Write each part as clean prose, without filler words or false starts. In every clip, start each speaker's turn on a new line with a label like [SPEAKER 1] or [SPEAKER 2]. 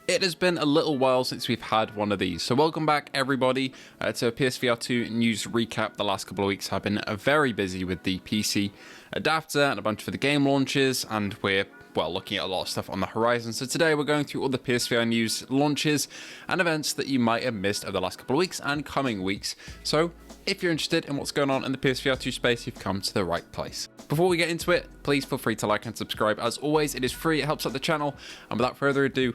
[SPEAKER 1] It has been a little while since we've had one of these, so welcome back everybody to a PSVR2 news recap. The last couple of weeks have been very busy with the PC adapter and a bunch of the game launches, and we're looking at a lot of stuff on the horizon. So today we're going through all the PSVR news launches and events that you might have missed over the last couple of weeks and coming weeks. So if you're interested in what's going on in the PSVR2 space, you've come to the right place. Before we get into it, please feel free to like and subscribe. As always, it is free, it helps out the channel, and without further ado,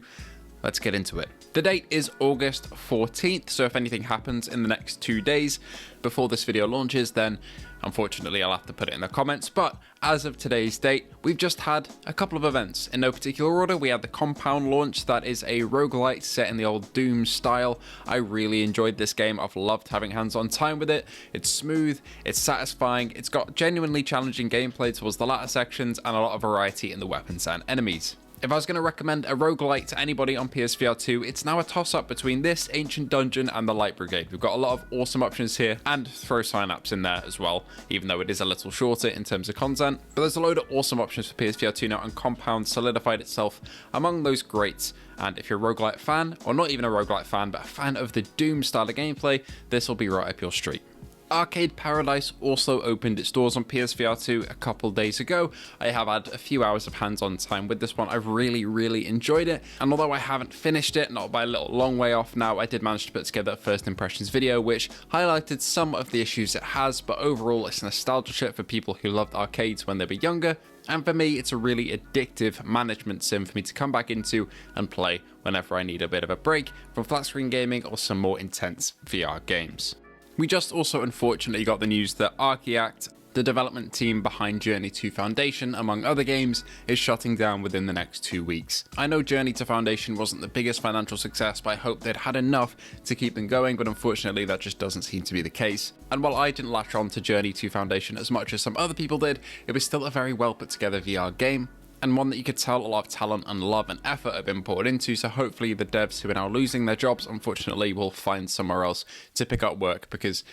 [SPEAKER 1] let's get into it. The date is August 14th, so if anything happens in the next 2 days before this video launches, then unfortunately I'll have to put it in the comments. But as of today's date, we've just had a couple of events. In no particular order, we had the Compound launch. That is a roguelite set in the old Doom style. I really enjoyed this game. I've loved having hands-on time with it. It's smooth, it's satisfying, it's got genuinely challenging gameplay towards the latter sections, and a lot of variety in the weapons and enemies. If I was going to recommend a roguelite to anybody on PSVR2, it's now a toss-up between this, Ancient Dungeon, and the Light Brigade. We've got a lot of awesome options here, and throw Synapse in there as well, even though it is a little shorter in terms of content. But there's a load of awesome options for PSVR2 now, and Compound solidified itself among those greats. And if you're a roguelite fan, or not even a roguelite fan, but a fan of the Doom style of gameplay, this will be right up your street. Arcade Paradise also opened its doors on PSVR2 a couple days ago. I have had a few hours of hands-on time with this one. I've really enjoyed it, and although I haven't finished it, not by a little long way off now, I did manage to put together a first impressions video which highlighted some of the issues it has, but overall it's a nostalgia trip for people who loved arcades when they were younger, and for me it's a really addictive management sim for me to come back into and play whenever I need a bit of a break from flat screen gaming or some more intense VR games. We just also unfortunately got the news that Archiact, the development team behind Journey to Foundation, among other games, is shutting down within the next 2 weeks. I know Journey to Foundation wasn't the biggest financial success, but I hope they'd had enough to keep them going, but unfortunately that just doesn't seem to be the case. And while I didn't latch on to Journey to Foundation as much as some other people did, it was still a very well put together VR game, and one that you could tell a lot of talent and love and effort have been poured into, so hopefully the devs who are now losing their jobs, unfortunately, will find somewhere else to pick up work, because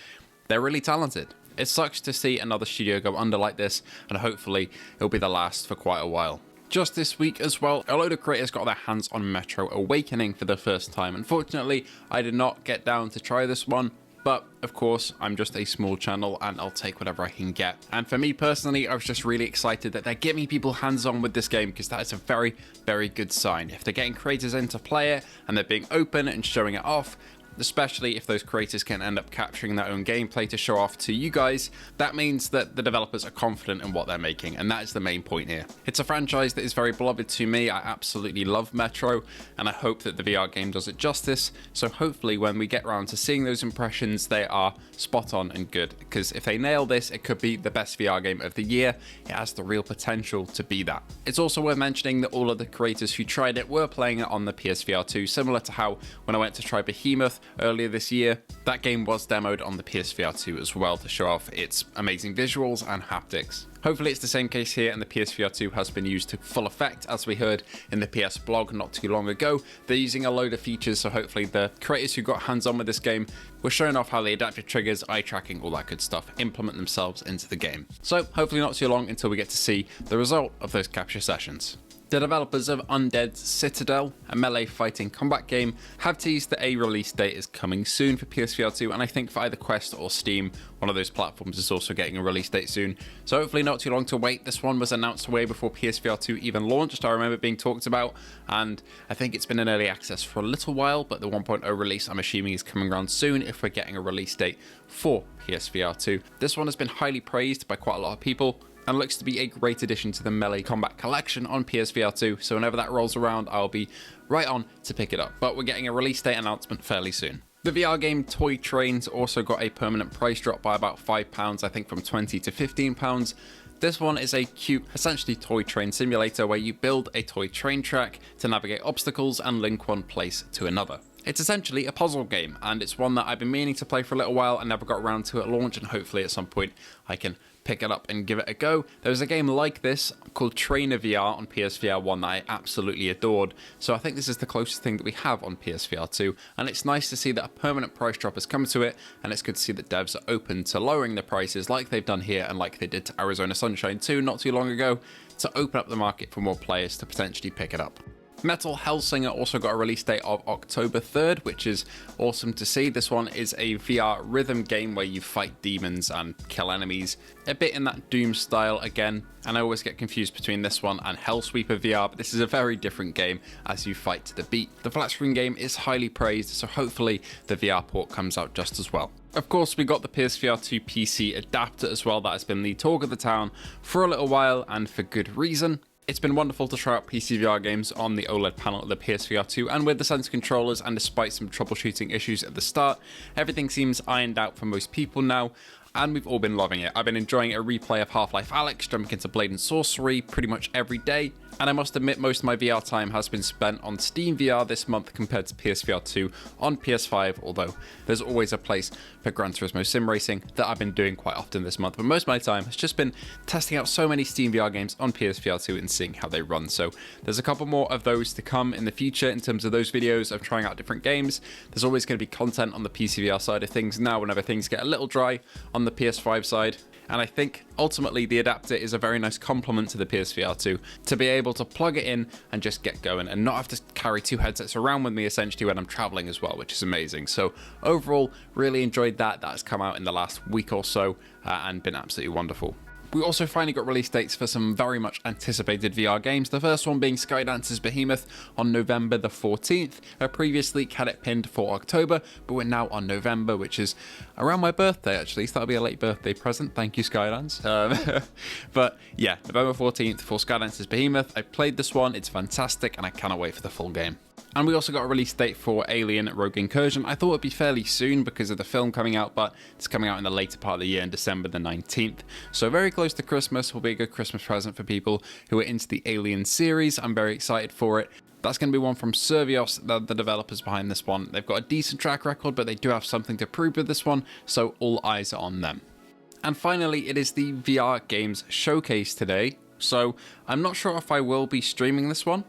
[SPEAKER 1] they're really talented. It sucks to see another studio go under like this, and hopefully it'll be the last for quite a while. Just this week as well, a load of creators got their hands on Metro Awakening for the first time. Unfortunately, I did not get down to try this one, but of course, I'm just a small channel and I'll take whatever I can get. And for me personally, I was just really excited that they're getting people hands-on with this game, because that is a very good sign. If they're getting creators in to play it and they're being open and showing it off, especially if those creators can end up capturing their own gameplay to show off to you guys, that means that the developers are confident in what they're making, and that is the main point here. It's a franchise that is very beloved to me. I absolutely love Metro, and I hope that the VR game does it justice, so hopefully when we get around to seeing those impressions, they are spot on and good, because if they nail this, it could be the best VR game of the year. It has the real potential to be that. It's also worth mentioning that all of the creators who tried it were playing it on the PSVR2, similar to how when I went to try Behemoth earlier this year, that game was demoed on the PSVR2 as well to show off its amazing visuals and haptics. Hopefully it's the same case here, and the PSVR2 has been used to full effect, as we heard in the PS blog not too long ago. They're using a load of features, so hopefully the creators who got hands-on with this game were showing off how the adaptive triggers, eye tracking, all that good stuff implement themselves into the game. So hopefully not too long until we get to see the result of those capture sessions. The developers of Undead Citadel, a melee fighting combat game, have teased that a release date is coming soon for PSVR2, and I think for either Quest or Steam, one of those platforms is also getting a release date soon. So hopefully not too long to wait. This one was announced way before PSVR2 even launched. I remember it being talked about, and I think it's been in early access for a little while, but the 1.0 release I'm assuming is coming around soon if we're getting a release date for PSVR2. This one has been highly praised by quite a lot of people, and looks to be a great addition to the Melee Combat Collection on PSVR2, so whenever that rolls around, I'll be right on to pick it up. But we're getting a release date announcement fairly soon. The VR game Toy Trains also got a permanent price drop by about £5, I think from £20 to £15. This one is a cute, essentially toy train simulator where you build a toy train track to navigate obstacles and link one place to another. It's essentially a puzzle game, and it's one that I've been meaning to play for a little while and never got around to at launch, and hopefully at some point I can pick it up and give it a go. There was a game like this called Trainer VR on PSVR1 that I absolutely adored, so I think this is the closest thing that we have on PSVR2, and it's nice to see that a permanent price drop has come to it, and it's good to see that devs are open to lowering the prices like they've done here and like they did to Arizona Sunshine 2 not too long ago, to open up the market for more players to potentially pick it up. Metal Hellsinger also got a release date of October 3rd, which is awesome to see. This one is a VR rhythm game where you fight demons and kill enemies, a bit in that Doom style again, and I always get confused between this one and Hellsweeper VR, but this is a very different game as you fight to the beat. The flat screen game is highly praised, so hopefully the VR port comes out just as well. Of course, we got the PSVR2 PC adapter as well. That has been the talk of the town for a little while, and for good reason. It's been wonderful to try out PC VR games on the OLED panel of the PSVR2 and with the Sense controllers, and despite some troubleshooting issues at the start, everything seems ironed out for most people now, and we've all been loving it. I've been enjoying a replay of Half-Life Alyx, jumping into Blade and Sorcery pretty much every day, and I must admit most of my VR time has been spent on Steam VR this month compared to PSVR2 on PS5, although there's always a place for Gran Turismo Sim Racing that I've been doing quite often this month, but most of my time has just been testing out so many Steam VR games on PSVR2 and seeing how they run. So there's a couple more of those to come in the future in terms of those videos of trying out different games. There's always going to be content on the PC VR side of things now whenever things get a little dry on the PS5 side. And I think ultimately the adapter is a very nice complement to the PSVR2 to be able to plug it in and just get going and not have to carry two headsets around with me essentially when I'm traveling as well, which is amazing. So overall, really enjoyed that. That's come out in the last week or so and been absolutely wonderful. We also finally got release dates for some very much anticipated VR games, the first one being Skydance's Behemoth on November the 14th. Previously had it pinned for October, but we're now on November, which is around my birthday actually, so that'll be a late birthday present. Thank you, Skydance. But yeah, November 14th for Skydance's Behemoth. I played this one, it's fantastic, and I cannot wait for the full game. And we also got a release date for Alien Rogue Incursion. I thought it'd be fairly soon because of the film coming out, but it's coming out in the later part of the year, in December the 19th. So very close to Christmas, will be a good Christmas present for people who are into the Alien series. I'm very excited for it. That's going to be one from Servios, the developers behind this one. They've got a decent track record, but they do have something to prove with this one, so all eyes are on them. And finally, it is the VR Games Showcase today. So I'm not sure if I will be streaming this one.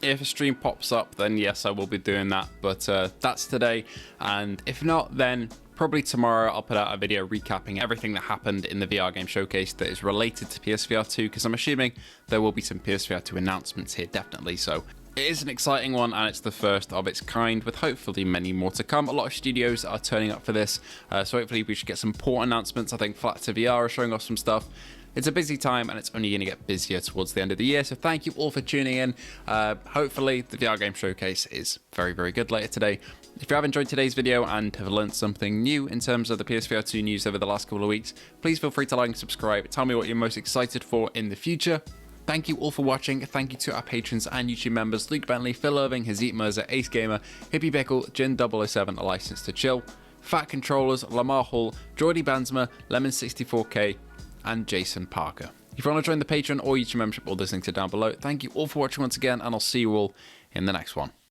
[SPEAKER 1] If a stream pops up, then yes, I will be doing that, but that's today, and if not, then probably tomorrow I'll put out a video recapping everything that happened in the VR Game Showcase that is related to PSVR2, because I'm assuming there will be some PSVR2 announcements here, definitely. So it is an exciting one, and it's the first of its kind, with hopefully many more to come. A lot of studios are turning up for this, so hopefully we should get some port announcements. I think Flat to VR are showing off some stuff. It's a busy time, and it's only going to get busier towards the end of the year, so thank you all for tuning in. Hopefully the VR Game Showcase is very, very good later today. If you have enjoyed today's video and have learned something new in terms of the PSVR2 news over the last couple of weeks, please feel free to like and subscribe. Tell me what you're most excited for in the future. Thank you all for watching. Thank you to our patrons and YouTube members: Luke Bentley, Phil Irving, Hazit Mirza, Ace Gamer, Hippie Pickle, Jin007, A License to Chill, Fat Controllers, Lamar Hall, Jordy Bansma, Lemon64K, and Jason Parker. If you want to join the Patreon or YouTube membership, all those links are down below. Thank you all for watching once again, and I'll see you all in the next one.